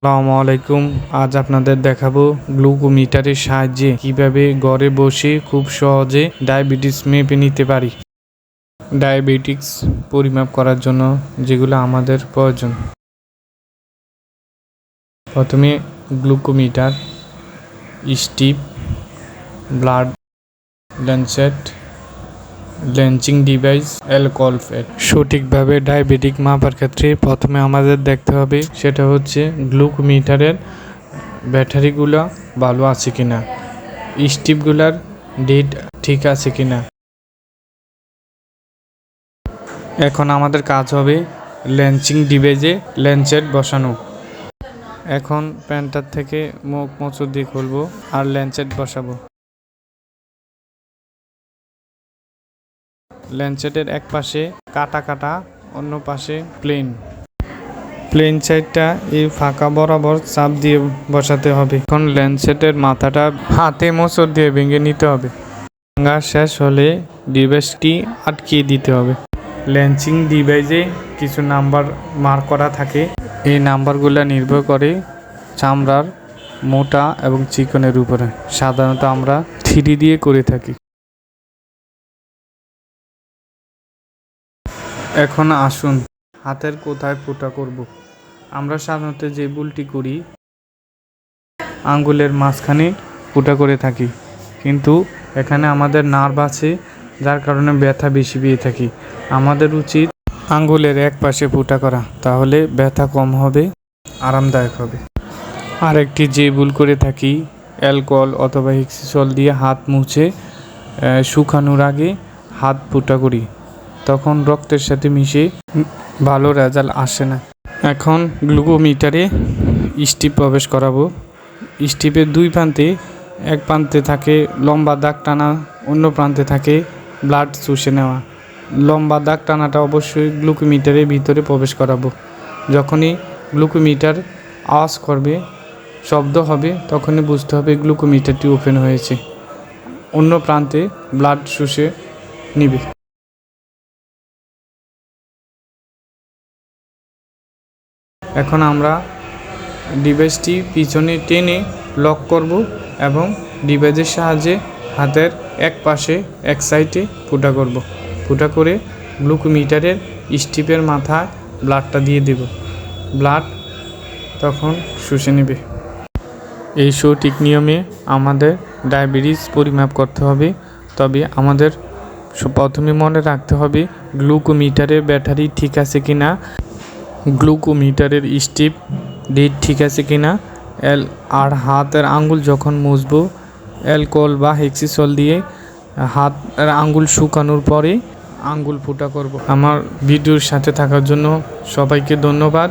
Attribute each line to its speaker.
Speaker 1: আসসালামু আলাইকুম। আজ আপনাদের দেখাবো গ্লুকোমিটারের সাহায্যে কিভাবে ঘরে বসে খুব সহজে ডায়াবেটিস মেপে নিতে পারি। ডায়াবেটিক্স পরিমাপ করার জন্য যেগুলো আমাদের প্রয়োজন, প্রথমে glucometer, strip, blood lancet, lancing device, alcohol pad. সঠিকভাবে ডায়াবেটিক মাপার ক্ষেত্রে প্রথমে আমাদের দেখতে হবে সেটা হচ্ছে গ্লুকোমিটারের ব্যাটারিগুলো ভালো আছে কিনা, স্টিপগুলার ডেট ঠিক আছে কিনা। এখন আমাদের কাজ হবে ল্যাঞ্চিং ডিভাইসে ল্যান্সেট বসানো। এখন প্যান্টার থেকে মুখ মোচড় দিয়ে খুলবো আর ল্যান্সেট বসাবো। ল্যান্সেটের এক পাশে কাটা কাটা, অন্য পাশে প্লেন সাইডটা এই ফাঁকা বরাবর চাপ দিয়ে বসাতে হবে। এখন ল্যান্সেটের মাথাটা হাতে মোচড় দিয়ে ভেঙে নিতে হবে। ভাঙা শেষ হলে ডিভাইসটি আটকিয়ে দিতে হবে। ল্যাঞ্চিং ডিভাইসে কিছু নাম্বার মার্ক করা থাকে। এই নাম্বারগুলো নির্ভর করে চামড়ার মোটা এবং চিকনের উপরে। সাধারণত আমরা 3 দিয়ে করে থাকি। এখন আসুন হাতের কোথায় ফোঁটা করব। আমরা সাধারণত যে ভুলটি করি, আঙ্গুলের মাঝখানে ফোঁটা করে থাকি, কিন্তু এখানে আমাদের নার্ভ আছে যার কারণে ব্যথা বেশি পেয়ে থাকি। আমাদের উচিত আঙ্গুলের এক পাশে ফোঁটা করা, তাহলে ব্যথা কম হবে, আরামদায়ক হবে। আরেকটি যে ভুল করে থাকি, অ্যালকোহল অথবা হেক্সিসল দিয়ে হাত মুছে শুকানোর আগে হাত ফোঁটা করি, তখন রক্তের সাথে মিশে ভালো রেজাল্ট আসে না। এখন গ্লুকোমিটারে স্টিপ প্রবেশ করাবো। স্টিপের দুই প্রান্তে, এক প্রান্তে থাকে লম্বা দাগ টানা, অন্য প্রান্তে থাকে ব্লাড চুষে নেওয়া। লম্বা দাগ টানাটা অবশ্যই গ্লুকোমিটারের ভিতরে প্রবেশ করাবো। যখনই গ্লুকোমিটার আওয়াজ করবে, শব্দ হবে, তখনই বুঝতে হবে গ্লুকোমিটারটি ওপেন হয়েছে। অন্য প্রান্তে ব্লাড শুষে নিবে। এখন আমরা ডিভাইসটি পিছনে টেনে লক করব এবং ডিভাইসের সাহায্যে হাতের এক পাশে এক সাইডে ফোঁটা করব। ফোঁটা করে গ্লুকোমিটারের স্টিপের মাথায় ব্লাডটা দিয়ে দেব। ব্লাড তখন শুষে নেবে। এই সঠিক নিয়মে আমাদের ডায়াবেটিস পরিমাপ করতে হবে। তবে আমাদের প্রথমে মনে রাখতে হবে গ্লুকোমিটারের ব্যাটারি ঠিক আছে কিনা, গ্লুকোমিটারের স্টিপ ডেট ঠিক আছে কিনা, আর হাতের আঙ্গুল যখন মুছবো অ্যালকোহল বা হেক্সিসল দিয়ে হাতের আঙ্গুল শুকানোর পরে আঙ্গুল ফোঁটা করব। আমার ভিডিওর সাথে থাকার জন্য সবাইকে ধন্যবাদ।